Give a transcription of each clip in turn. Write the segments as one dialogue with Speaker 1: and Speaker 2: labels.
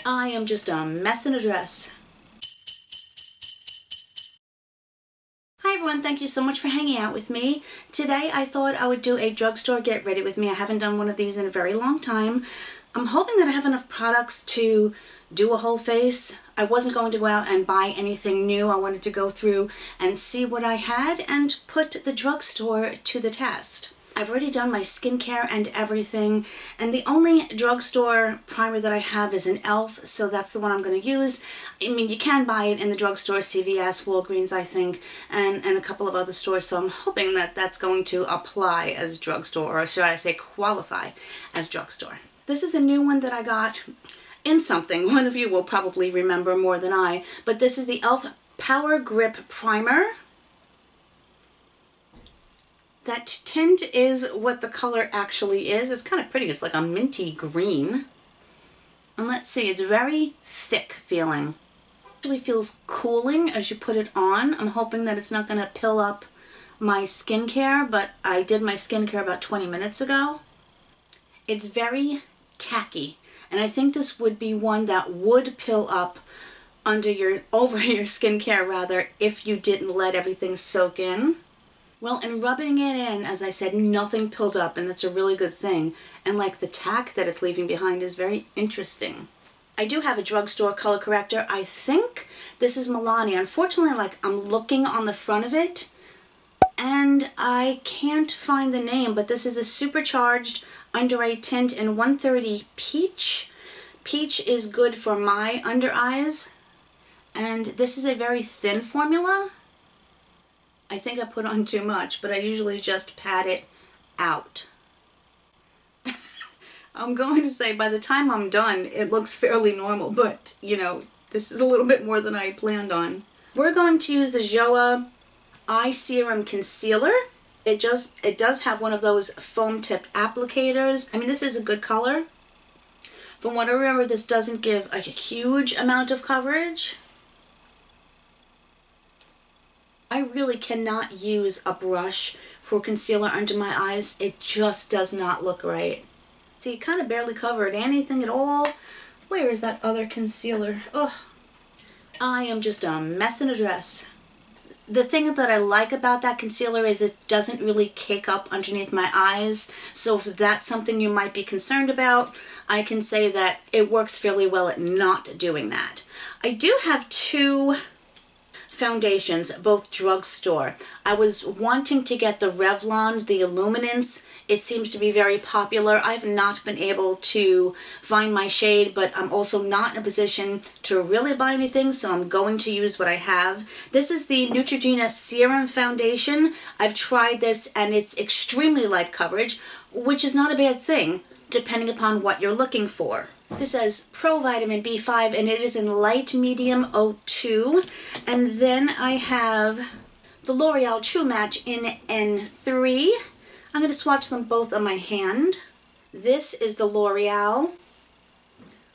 Speaker 1: I am just a mess in a dress. Hi everyone, thank you so much for hanging out with me. Today I thought I would do a drugstore get ready with me. I haven't done one of these in a very long time. I'm hoping that I have enough products to do a whole face. I wasn't going to go out and buy anything new. I wanted to go through and see what I had and put the drugstore to the test. I've already done my skincare and everything, and the only drugstore primer that I have is an e.l.f., so that's the one I'm going to use. I mean, you can buy it in the drugstore, CVS, Walgreens, I think, and a couple of other stores, so I'm hoping that that's going to apply as drugstore, or should I say qualify as drugstore. This is a new one that I got in something. One of you will probably remember more than I, but this is the e.l.f. Power Grip Primer. That tint is what the color actually is. It's kind of pretty. It's like a minty green. And let's see, it's very thick feeling. It really feels cooling as you put it on. I'm hoping that it's not going to pill up my skincare, but I did my skincare about 20 minutes ago. It's very tacky, and I think this would be one that would pill up over your skincare rather, if you didn't let everything soak in. Well, and rubbing it in, as I said, nothing pilled up, and that's a really good thing. And like the tack that it's leaving behind is very interesting. I do have a drugstore color corrector. I think this is Milani. Unfortunately, like, I'm looking on the front of it and I can't find the name, but this is the supercharged under eye tint in 130 Peach. Peach is good for my under eyes, and this is a very thin formula. I think I put on too much, but I usually just pat it out. I'm going to say by the time I'm done, it looks fairly normal, but you know, this is a little bit more than I planned on. We're going to use the joah Eye Serum Concealer. It does have one of those foam tip applicators. I mean, this is a good color. From what I remember, this doesn't give a huge amount of coverage. I really cannot use a brush for concealer under my eyes. It just does not look right. See, it kind of barely covered anything at all. Where is that other concealer? Ugh. I am just a mess in a dress. The thing that I like about that concealer is it doesn't really cake up underneath my eyes. So if that's something you might be concerned about, I can say that it works fairly well at not doing that. I do have two foundations, both drugstore. I was wanting to get the Revlon, the Illuminance. It seems to be very popular. I've not been able to find my shade, but I'm also not in a position to really buy anything, so I'm going to use what I have. This is the Neutrogena Serum Foundation. I've tried this and it's extremely light coverage, which is not a bad thing, depending upon what you're looking for. This says Pro Vitamin B5, and it is in light medium 02. And then I have the L'Oreal True Match in N3. I'm going to swatch them both on my hand. This is the L'Oreal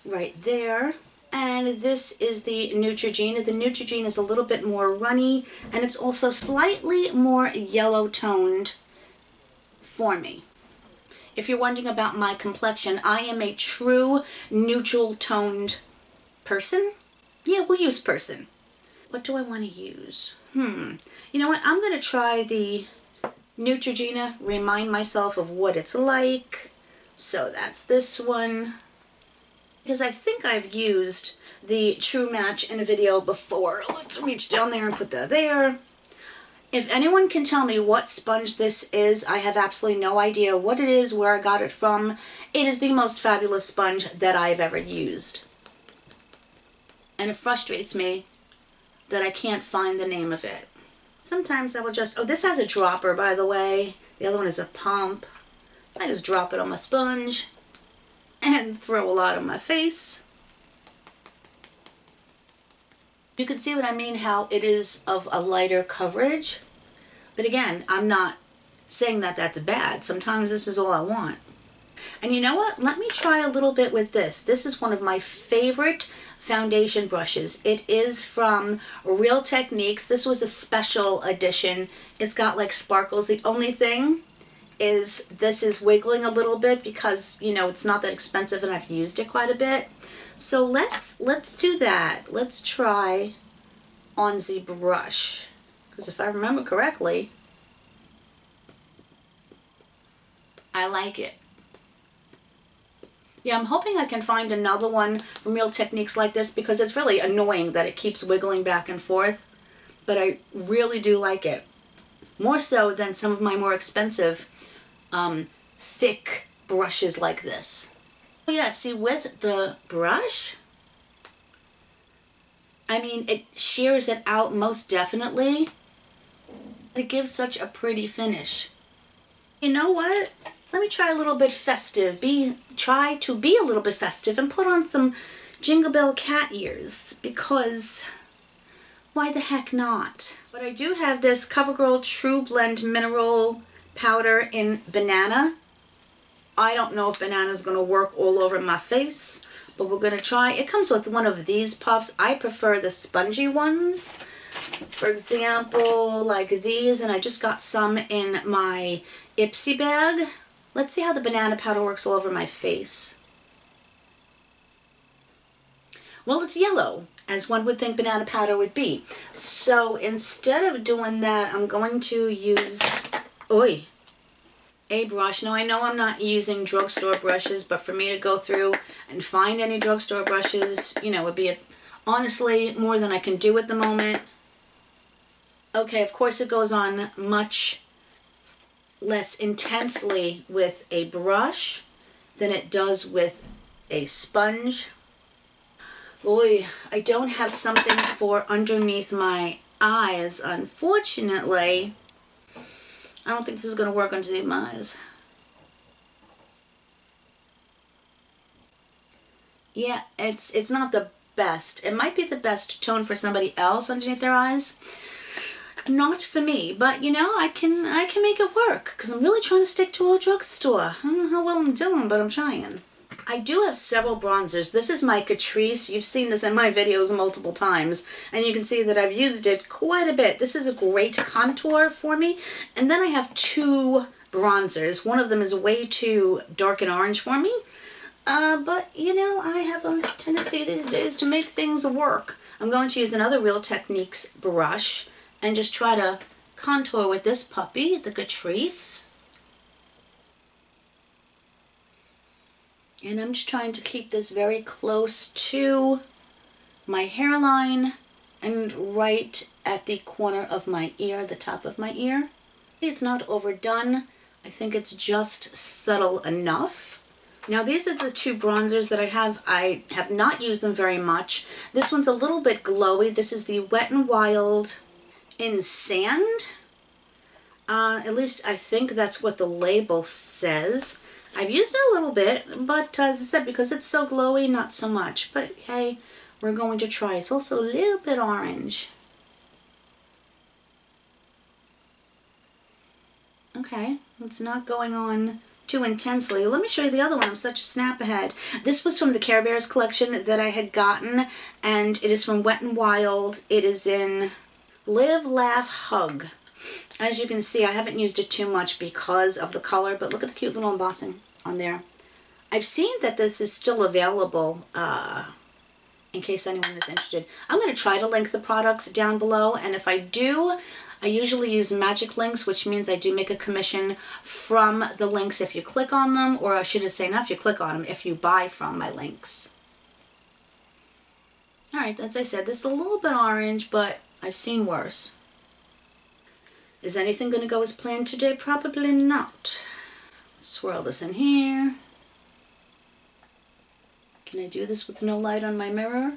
Speaker 1: right there. And this is the Neutrogena. The Neutrogena is a little bit more runny, and it's also slightly more yellow toned for me. If you're wondering about my complexion, I am a true neutral toned person. Yeah, we'll use person. What do I want to use? You know what? I'm going to try the Neutrogena, remind myself of what it's like. So that's this one. Because I think I've used the True Match in a video before. Let's reach down there and put that there. If anyone can tell me what sponge this is, I have absolutely no idea what it is, where I got it from. It is the most fabulous sponge that I've ever used. And it frustrates me that I can't find the name of it. Sometimes I will just, oh, this has a dropper, by the way. The other one is a pump. I just drop it on my sponge and throw a lot on my face. You can see what I mean, how it is of a lighter coverage. But again, I'm not saying that that's bad. Sometimes this is all I want. And you know what? Let me try a little bit with this. This is one of my favorite foundation brushes. It is from Real Techniques. This was a special edition. It's got like sparkles. The only thing is this is wiggling a little bit because, you know, it's not that expensive and I've used it quite a bit. So let's do that. Let's try on the brush, because if I remember correctly, I like it. Yeah, I'm hoping I can find another one from Real Techniques like this, because it's really annoying that it keeps wiggling back and forth. But I really do like it. More so than some of my more expensive, thick brushes like this. Oh yeah, see, with the brush, I mean, it shears it out most definitely. It gives such a pretty finish. You know what? Let me try a little bit festive. Try to be a little bit festive and put on some Jingle Bell cat ears, because why the heck not? But I do have this CoverGirl True Blend Mineral Powder in Banana. I don't know if banana is going to work all over my face, but we're going to try. It comes with one of these puffs. I prefer the spongy ones. For example, like these, and I just got some in my Ipsy bag. Let's see how the banana powder works all over my face. Well, it's yellow, as one would think banana powder would be. So instead of doing that, I'm going to use a brush. Now, I know I'm not using drugstore brushes, but for me to go through and find any drugstore brushes, you know, would be honestly more than I can do at the moment. Okay, of course it goes on much less intensely with a brush than it does with a sponge. Boy, I don't have something for underneath my eyes, unfortunately. I don't think this is going to work underneath my eyes. Yeah, it's not the best. It might be the best tone for somebody else underneath their eyes. Not for me, but you know, I can make it work, because I'm really trying to stick to a drugstore. I don't know how well I'm doing, but I'm trying. I do have several bronzers. This is my Catrice. You've seen this in my videos multiple times, and you can see that I've used it quite a bit. This is a great contour for me. And then I have two bronzers. One of them is way too dark and orange for me. But, you know, I have a tendency these days to make things work. I'm going to use another Real Techniques brush and just try to contour with this puppy, the Catrice. And I'm just trying to keep this very close to my hairline and right at the corner of my ear, the top of my ear. It's not overdone. I think it's just subtle enough. Now these are the two bronzers that I have. I have not used them very much. This one's a little bit glowy. This is the Wet n Wild in Sand. At least I think that's what the label says. I've used it a little bit, but as I said, because it's so glowy, not so much. But hey, we're going to try. It's also a little bit orange. Okay, it's not going on too intensely. Let me show you the other one. I'm such a snap ahead. This was from the Care Bears collection that I had gotten, and it is from Wet n Wild. It is in Live, Laugh, Hug. As you can see, I haven't used it too much because of the color, but look at the cute little embossing on there. I've seen that this is still available in case anyone is interested. I'm going to try to link the products down below, and if I do, I usually use magic links, which means I do make a commission from the links if you click on them, or I should say not if you click on them, if you buy from my links. Alright, as I said, this is a little bit orange, but I've seen worse. Is anything going to go as planned today? Probably not. Swirl this in here. Can I do this with no light on my mirror?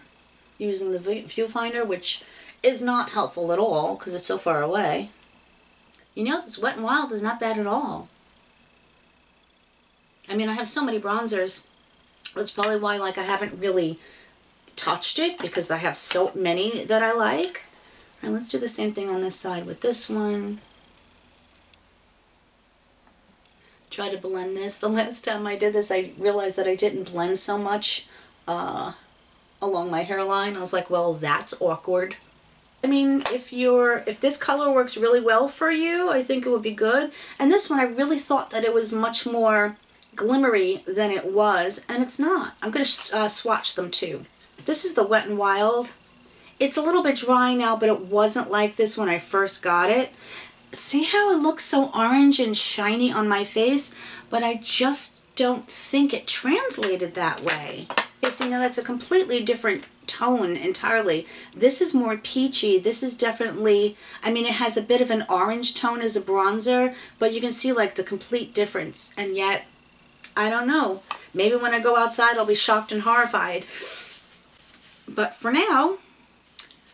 Speaker 1: Using the viewfinder, which is not helpful at all because it's so far away. You know, this Wet n Wild is not bad at all. I mean, I have so many bronzers. That's probably why, like, I haven't really touched it, because I have so many that I like. All right, let's do the same thing on this side with this one. Try to blend this. The last time I did this, I realized that I didn't blend so much along my hairline. I was like, well, that's awkward. I mean, if this color works really well for you, I think it would be good. And this one, I really thought that it was much more glimmery than it was, and it's not. I'm going to swatch them too. This is the Wet n Wild. It's a little bit dry now, but it wasn't like this when I first got it. See how it looks so orange and shiny on my face? But I just don't think it translated that way. Okay, see, now that's a completely different tone entirely. This is more peachy. This is definitely, I mean, it has a bit of an orange tone as a bronzer, but you can see like the complete difference. And yet, I don't know. Maybe when I go outside, I'll be shocked and horrified. But for now,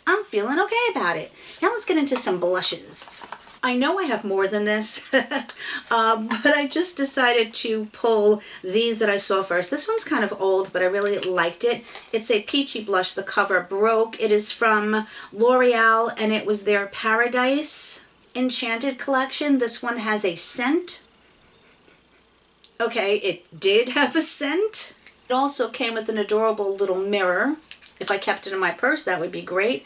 Speaker 1: I'm feeling okay about it. Now let's get into some blushes. I know I have more than this, but I just decided to pull these that I saw first. This one's kind of old, but I really liked it. It's a peachy blush. The cover broke. It is from L'Oreal, and it was their Paradise Enchanted collection. This one has a scent. Okay, it did have a scent. It also came with an adorable little mirror. If I kept it in my purse, that would be great.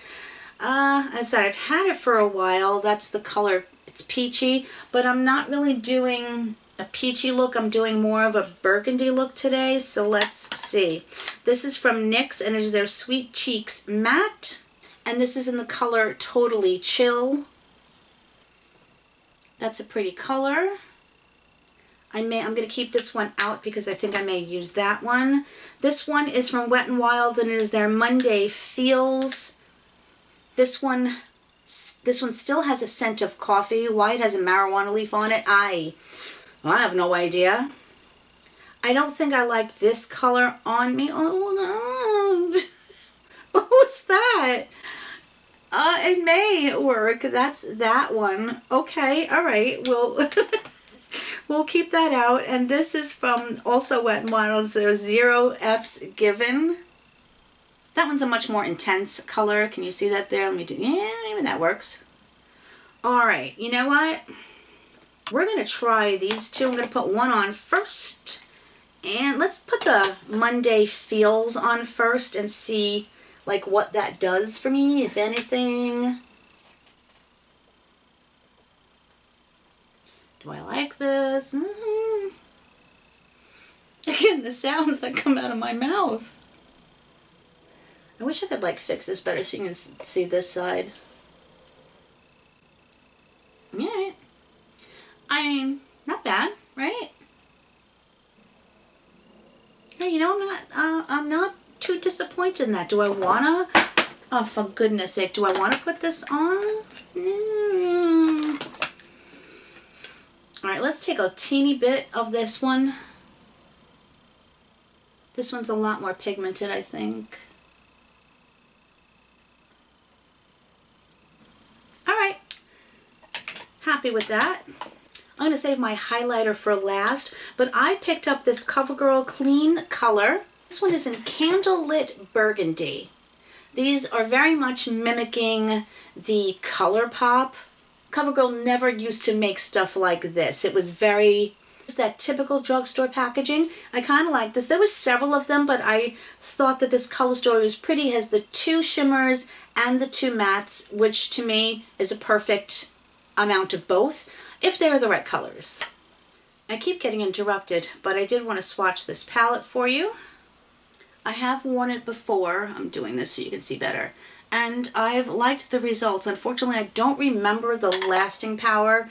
Speaker 1: As I said, I've had it for a while. That's the color. It's peachy, but I'm not really doing a peachy look. I'm doing more of a burgundy look today, so let's see. This is from NYX, and it is their Sweet Cheeks Matte, and this is in the color Totally Chill. That's a pretty color. I'm going to keep this one out because I think I may use that one. This one is from Wet n Wild, and it is their Monday Feels. This one still has a scent of coffee. Why it has a marijuana leaf on it, I have no idea. I don't think I like this color on me. Oh no. What was that? It may work. That's that one. Okay, all right. We'll keep that out. And this is from also Wet n Wild. There's 0 F's Given. That one's a much more intense color. Can you see that there? Let me do, yeah, maybe that works. All right, you know what? We're gonna try these two. I'm gonna put one on first. And let's put the Monday Feels on first and see like what that does for me, if anything. Do I like this? Again, the sounds that come out of my mouth. I wish I could like fix this better so you can see this side. Yeah, I mean, not bad, right? Hey, you know, I'm not too disappointed in that. Do I wanna? Oh, for goodness sake, do I want to put this on? No. All right, let's take a teeny bit of this one. This one's a lot more pigmented, I think. All right, happy with that. I'm gonna save my highlighter for last, but I picked up this CoverGirl Clean Color. This one is in Candlelit Burgundy. These are very much mimicking the ColourPop. CoverGirl never used to make stuff like this. It was very, that typical drugstore packaging. I kind of like this. There was several of them, but I thought that this color story was pretty. It has the 2 shimmers and the 2 mattes, which to me is a perfect amount of both, if they're the right colors. I keep getting interrupted, but I did want to swatch this palette for you. I have worn it before. I'm doing this so you can see better. And I've liked the results. Unfortunately, I don't remember the lasting power.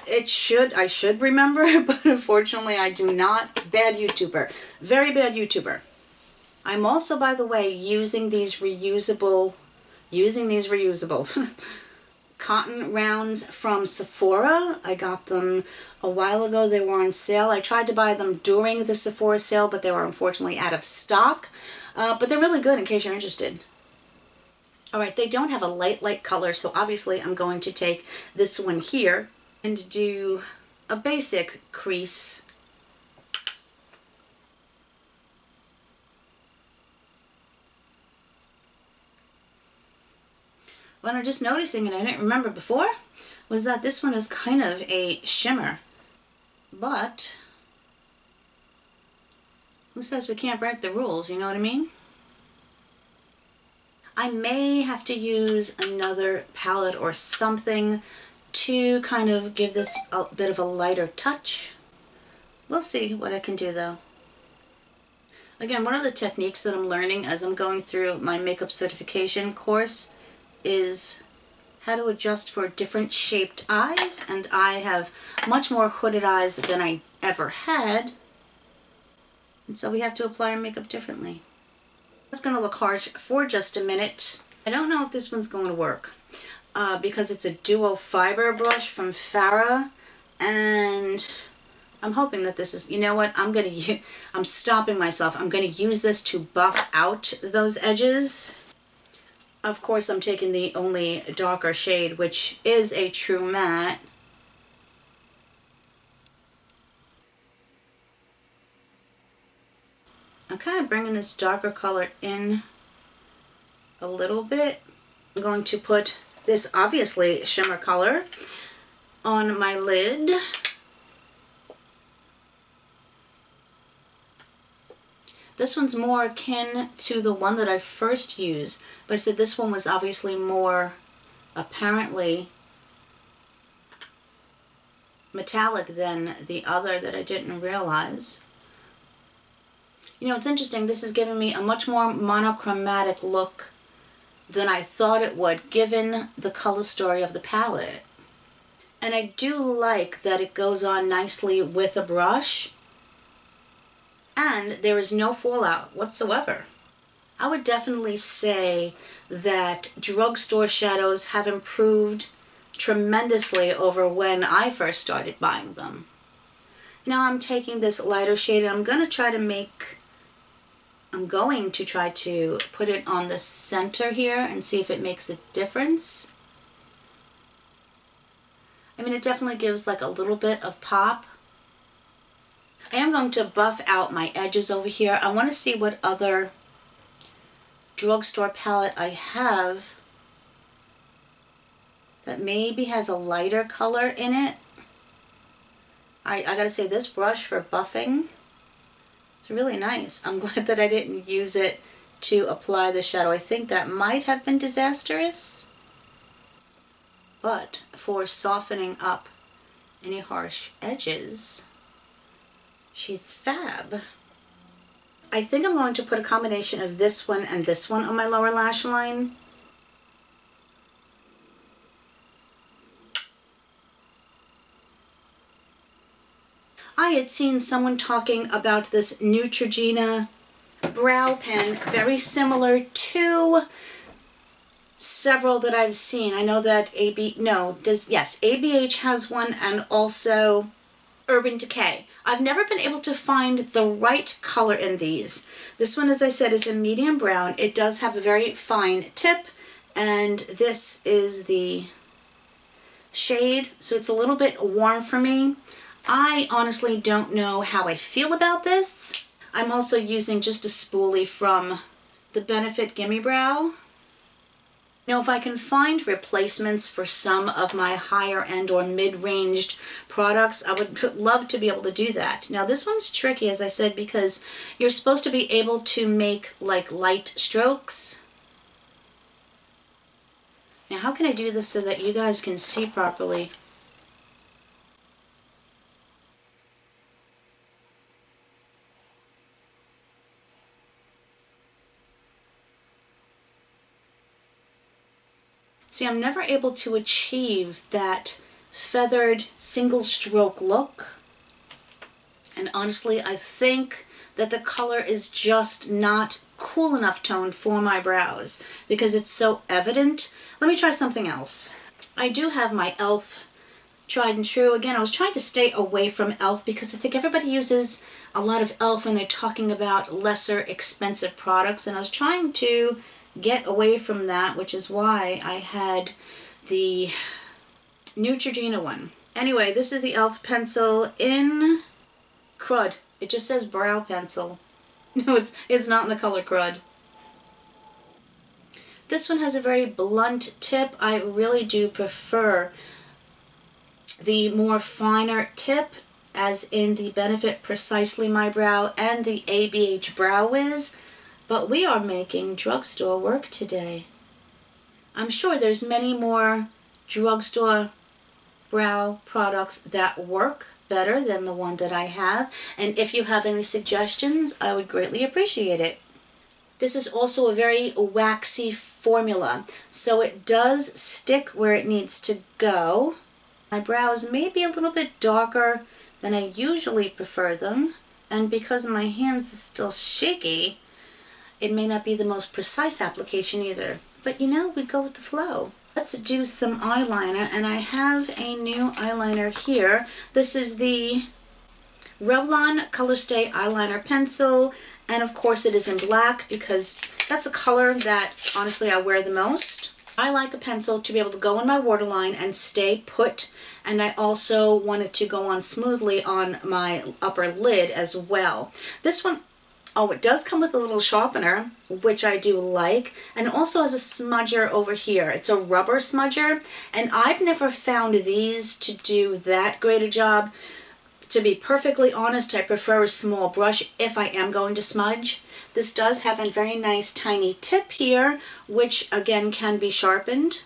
Speaker 1: I should remember, but unfortunately I do not. Bad YouTuber. Very bad YouTuber. I'm also, by the way, using these reusable cotton rounds from Sephora. I got them a while ago. They were on sale. I tried to buy them during the Sephora sale, but they were unfortunately out of stock. But they're really good in case you're interested. All right, they don't have a light color, so obviously I'm going to take this one here and do a basic crease. What I'm just noticing, and I didn't remember before, was that this one is kind of a shimmer. But who says we can't break the rules, you know what I mean? I may have to use another palette or something to kind of give this a bit of a lighter touch. We'll see what I can do though. Again, one of the techniques that I'm learning as I'm going through my makeup certification course is how to adjust for different shaped eyes, and I have much more hooded eyes than I ever had, and so we have to apply our makeup differently. It's going to look harsh for just a minute. I don't know if this one's going to work because it's a duo fiber brush from Farrah, and I'm hoping that this is, you know what, I'm stopping myself. I'm going to use this to buff out those edges. Of course, I'm taking the only darker shade, which is a true matte. I'm kind of bringing this darker color in a little bit. I'm going to put this, obviously, shimmer color on my lid. This one's more akin to the one that I first used, but I said this one was obviously more, apparently, metallic than the other that I didn't realize. You know, it's interesting, this is giving me a much more monochromatic look than I thought it would, given the color story of the palette. And I do like that it goes on nicely with a brush, and there is no fallout whatsoever. I would definitely say that drugstore shadows have improved tremendously over when I first started buying them. Now I'm taking this lighter shade and I'm going to try to put it on the center here and see if it makes a difference. I mean, it definitely gives like a little bit of pop. I am going to buff out my edges over here. I want to see what other drugstore palette I have that maybe has a lighter color in it. I gotta say, this brush for buffing, it's really nice. I'm glad that I didn't use it to apply the shadow. I think that might have been disastrous, but for softening up any harsh edges, she's fab. I think I'm going to put a combination of this one and this one on my lower lash line. I had seen someone talking about this Neutrogena brow pen, very similar to several that I've seen. I know that ABH has one, and also Urban Decay. I've never been able to find the right color in these. This one, as I said, is a medium brown. It does have a very fine tip, and this is the shade, so it's a little bit warm for me. I honestly don't know how I feel about this. I'm also using just a spoolie from the Benefit Gimme Brow. Now, if I can find replacements for some of my higher end or mid-ranged products, I would love to be able to do that. Now, this one's tricky, as I said, because you're supposed to be able to make like light strokes. Now, how can I do this so that you guys can see properly? See, I'm never able to achieve that feathered single stroke look. And honestly, I think that the color is just not cool enough toned for my brows because it's so evident. Let me try something else. I do have my e.l.f. tried and true. Again, I was trying to stay away from e.l.f. because I think everybody uses a lot of e.l.f. when they're talking about lesser expensive products, and I was trying to get away from that, which is why I had the Neutrogena one. Anyway, this is the e.l.f. pencil in Crud. It just says brow pencil. No, it's not in the color Crud. This one has a very blunt tip. I really do prefer the more finer tip, as in the Benefit Precisely My Brow and the ABH Brow Wiz. But we are making drugstore work today. I'm sure there's many more drugstore brow products that work better than the one that I have. And if you have any suggestions, I would greatly appreciate it. This is also a very waxy formula, so it does stick where it needs to go. My brows may be a little bit darker than I usually prefer them, and because my hands are still shaky, it may not be the most precise application either. But you know, we go with the flow. Let's do some eyeliner, and I have a new eyeliner here. This is the Revlon Colorstay Eyeliner Pencil, and of course it is in black because that's a color that honestly I wear the most. I like a pencil to be able to go in my waterline and stay put, and I also want it to go on smoothly on my upper lid as well. This one, oh, it does come with a little sharpener, which I do like, and it also has a smudger over here. It's a rubber smudger, and I've never found these to do that great a job. To be perfectly honest, I prefer a small brush if I am going to smudge. This does have a very nice tiny tip here, which again can be sharpened.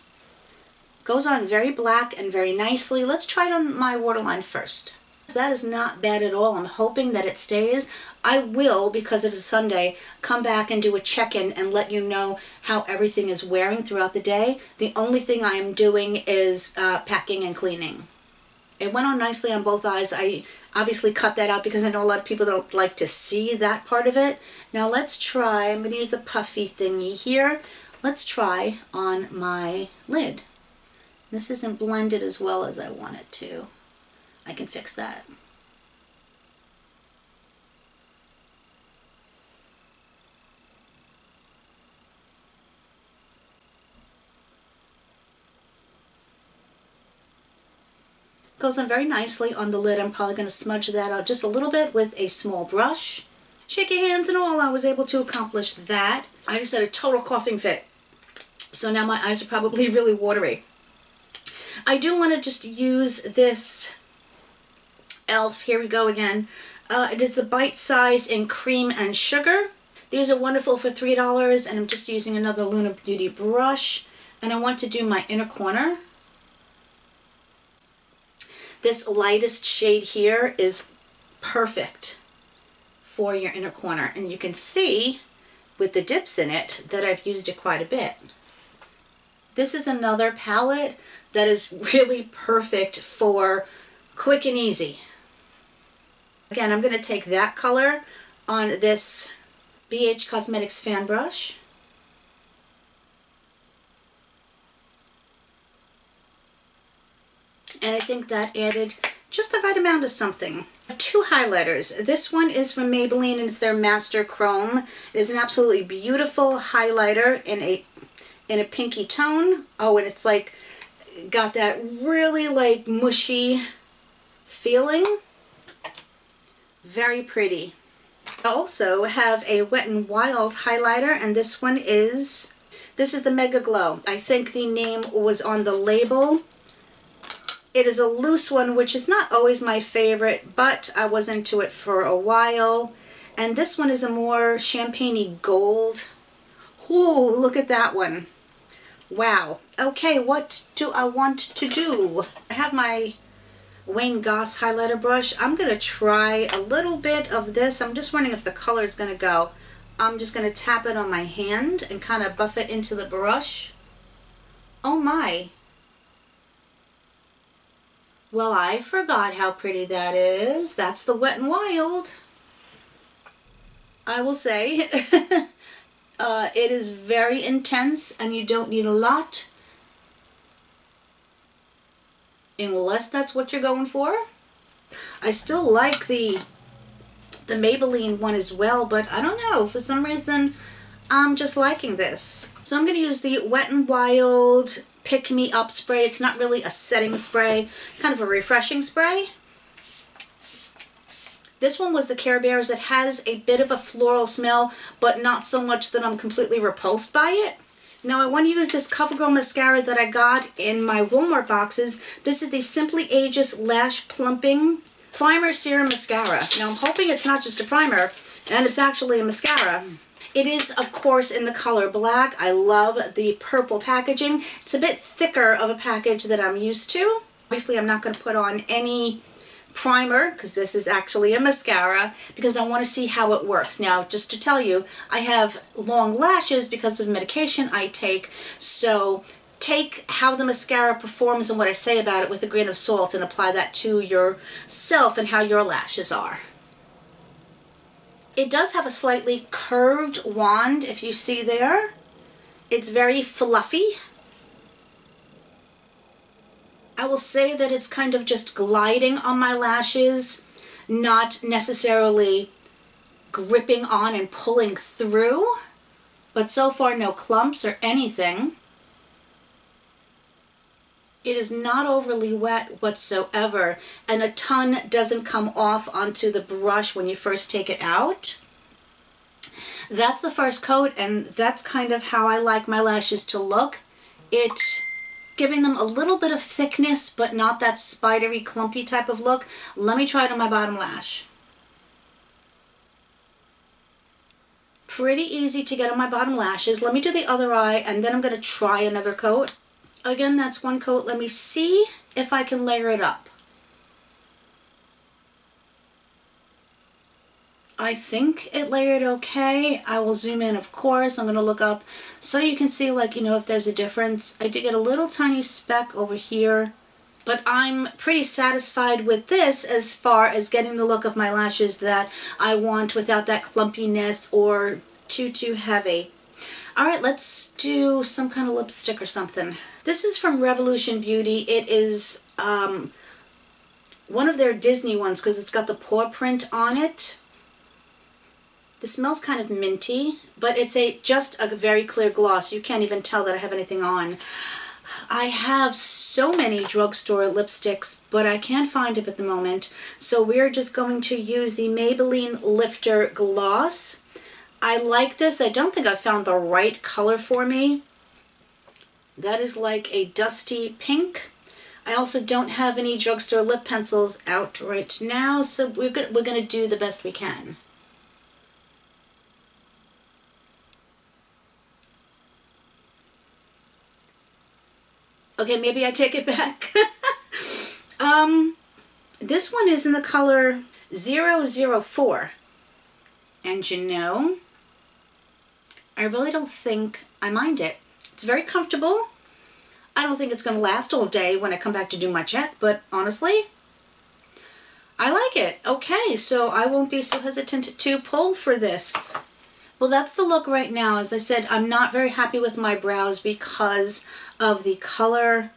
Speaker 1: Goes on very black and very nicely. Let's try it on my waterline first. That is not bad at all. I'm hoping that it stays. I will, because it is Sunday, come back and do a check-in and let you know how everything is wearing throughout the day. The only thing I am doing is packing and cleaning. It went on nicely on both eyes. I obviously cut that out because I know a lot of people don't like to see that part of it. Now let's try, I'm going to use the puffy thingy here. Let's try on my lid. This isn't blended as well as I want it to. I can fix that. Goes on very nicely on the lid. I'm probably going to smudge that out just a little bit with a small brush. Shaky hands and all, I was able to accomplish that. I just had a total coughing fit, so now my eyes are probably really watery. I do want to just use this e.l.f. Here we go again. It is the Bite Size in Cream and Sugar. These are wonderful for $3, and I'm just using another Luna Beauty brush, and I want to do my inner corner. This lightest shade here is perfect for your inner corner, and you can see with the dips in it that I've used it quite a bit. This is another palette that is really perfect for quick and easy. Again, I'm going to take that color on this BH Cosmetics fan brush. And I think that added just the right amount of something. Two highlighters. This one is from Maybelline, and it's their Master Chrome. It is an absolutely beautiful highlighter in a pinky tone. Oh, and it's like got that really like mushy feeling. Very pretty. I also have a Wet n Wild highlighter, and this is the Megaglow. I think the name was on the label. It is a loose one, which is not always my favorite, but I was into it for a while. And this one is a more champagne-y gold. Ooh, look at that one. Wow. Okay, what do I want to do? I have my Wayne Goss highlighter brush. I'm going to try a little bit of this. I'm just wondering if the color is going to go. I'm just going to tap it on my hand and kind of buff it into the brush. Oh my. Well, I forgot how pretty that is. That's the Wet n Wild. I will say it is very intense, and you don't need a lot unless that's what you're going for. I still like the Maybelline one as well, but I don't know, for some reason I'm just liking this. So I'm going to use the Wet n Wild Pick Me Up spray. It's not really a setting spray, kind of a refreshing spray. This one was the Care Bears. It has a bit of a floral smell, but not so much that I'm completely repulsed by it. Now I want to use this CoverGirl mascara that I got in my Walmart boxes. This is the Simply Ageless Lash Plumping Primer Serum Mascara. Now I'm hoping it's not just a primer, and it's actually a mascara. It is, of course, in the color black. I love the purple packaging. It's a bit thicker of a package that I'm used to. Obviously, I'm not going to put on any primer, because this is actually a mascara, because I want to see how it works. Now, just to tell you, I have long lashes because of medication I take, so take how the mascara performs and what I say about it with a grain of salt and apply that to yourself and how your lashes are. It does have a slightly curved wand, if you see there. It's very fluffy. I will say that it's kind of just gliding on my lashes, not necessarily gripping on and pulling through, but so far no clumps or anything. It is not overly wet whatsoever, and a ton doesn't come off onto the brush when you first take it out. That's the first coat, and that's kind of how I like my lashes to look. It's giving them a little bit of thickness, but not that spidery, clumpy type of look. Let me try it on my bottom lash. Pretty easy to get on my bottom lashes. Let me do the other eye, and then I'm going to try another coat. Again, that's one coat. Let me see if I can layer it up. I think it layered okay. I will zoom in, of course. I'm going to look up so you can see, like, you know, if there's a difference. I did get a little tiny speck over here, but I'm pretty satisfied with this as far as getting the look of my lashes that I want without that clumpiness or too heavy. All right, let's do some kind of lipstick or something. This is from Revolution Beauty. It is one of their Disney ones because it's got the paw print on it. This smells kind of minty, but it's just a very clear gloss. You can't even tell that I have anything on. I have so many drugstore lipsticks, but I can't find it at the moment. So we're just going to use the Maybelline Lifter Gloss. I like this. I don't think I found the right color for me. That is like a dusty pink. I also don't have any drugstore lip pencils out right now, so we're gonna do the best we can. Okay, maybe I take it back. This one is in the color 004. And you know, I really don't think I mind it. It's very comfortable. I don't think it's going to last all day when I come back to do my check, but honestly, I like it. Okay, so I won't be so hesitant to pull for this. Well, that's the look right now. As I said, I'm not very happy with my brows because of the color.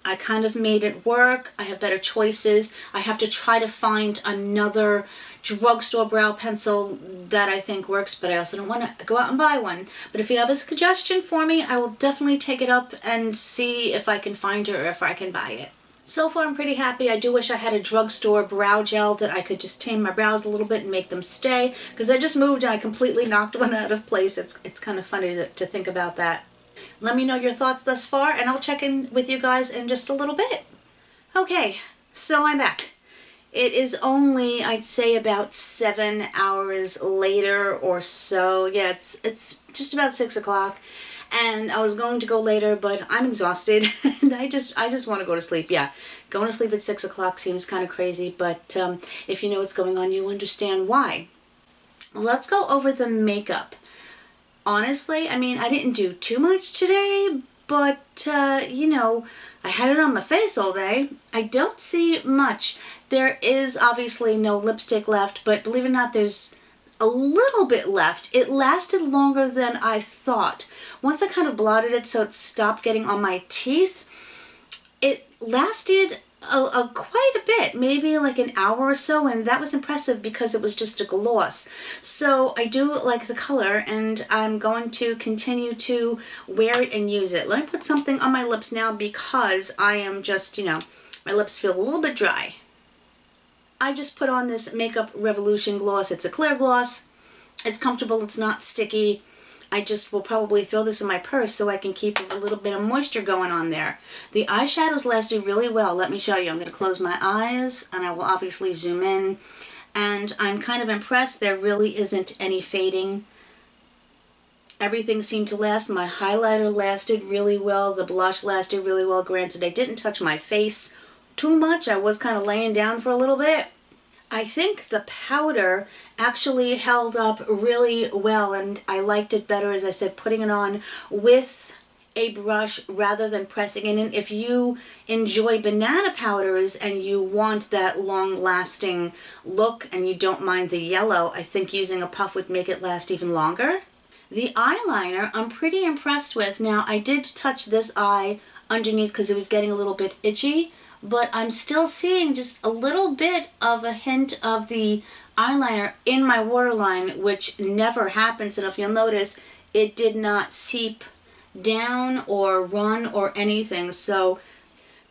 Speaker 1: I kind of made it work. I have better choices. I have to try to find another drugstore brow pencil that I think works, but I also don't want to go out and buy one. But if you have a suggestion for me, I will definitely take it up and see if I can find it or if I can buy it. So far, I'm pretty happy. I do wish I had a drugstore brow gel that I could just tame my brows a little bit and make them stay, because I just moved and I completely knocked one out of place. It's kind of funny to think about that. Let me know your thoughts thus far, and I'll check in with you guys in just a little bit. Okay, so I'm back. It is only, I'd say, about 7 hours later or so. Yeah, it's just about 6 o'clock. And I was going to go later, but I'm exhausted and I just want to go to sleep. Yeah, going to sleep at 6 o'clock seems kind of crazy, but if you know what's going on, you understand why. Let's go over the makeup. Honestly, I mean, I didn't do too much today, but you know, I had it on my face all day. I don't see much. There is obviously no lipstick left, but believe it or not, there's a little bit left. It lasted longer than I thought. Once I kind of blotted it so it stopped getting on my teeth, it lasted quite a bit, maybe like an hour or so, and that was impressive because it was just a gloss. So I do like the color, and I'm going to continue to wear it and use it. Let me put something on my lips now because I am just, you know, my lips feel a little bit dry. I just put on this Makeup Revolution gloss. It's a clear gloss. It's comfortable. It's not sticky. I just will probably throw this in my purse so I can keep a little bit of moisture going on there. The eyeshadows lasted really well. Let me show you. I'm going to close my eyes and I will obviously zoom in. And I'm kind of impressed. There really isn't any fading. Everything seemed to last. My highlighter lasted really well. The blush lasted really well. Granted, I didn't touch my face too much. I was kind of laying down for a little bit. I think the powder actually held up really well, and I liked it better, as I said, putting it on with a brush rather than pressing it in. If you enjoy banana powders and you want that long-lasting look and you don't mind the yellow, I think using a puff would make it last even longer. The eyeliner I'm pretty impressed with. Now, I did touch this eye underneath because it was getting a little bit itchy, but I'm still seeing just a little bit of a hint of the eyeliner in my waterline, which never happens. And if you'll notice, it did not seep down or run or anything. So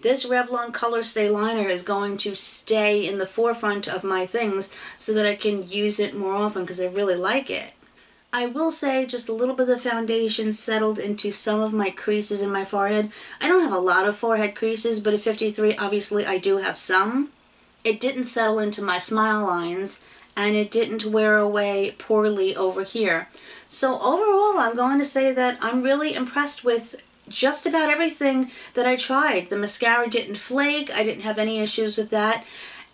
Speaker 1: this Revlon Colorstay liner is going to stay in the forefront of my things so that I can use it more often because I really like it. I will say just a little bit of the foundation settled into some of my creases in my forehead. I don't have a lot of forehead creases, but at 53, obviously I do have some. It didn't settle into my smile lines, and it didn't wear away poorly over here. So overall, I'm going to say that I'm really impressed with just about everything that I tried. The mascara didn't flake. I didn't have any issues with that.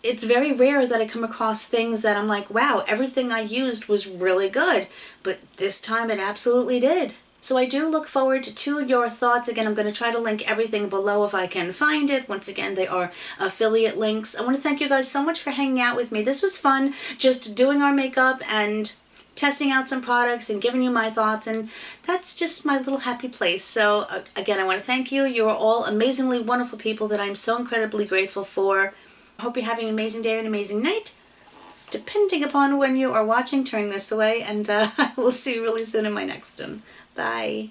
Speaker 1: It's very rare that I come across things that I'm like, wow, everything I used was really good. But this time it absolutely did. So I do look forward to your thoughts. Again, I'm going to try to link everything below if I can find it. Once again, they are affiliate links. I want to thank you guys so much for hanging out with me. This was fun, just doing our makeup and testing out some products and giving you my thoughts, and that's just my little happy place. So again, I want to thank you. You are all amazingly wonderful people that I'm so incredibly grateful for. I hope you're having an amazing day or an amazing night, depending upon when you are watching. Turn this away, and I will see you really soon in my next one. Bye.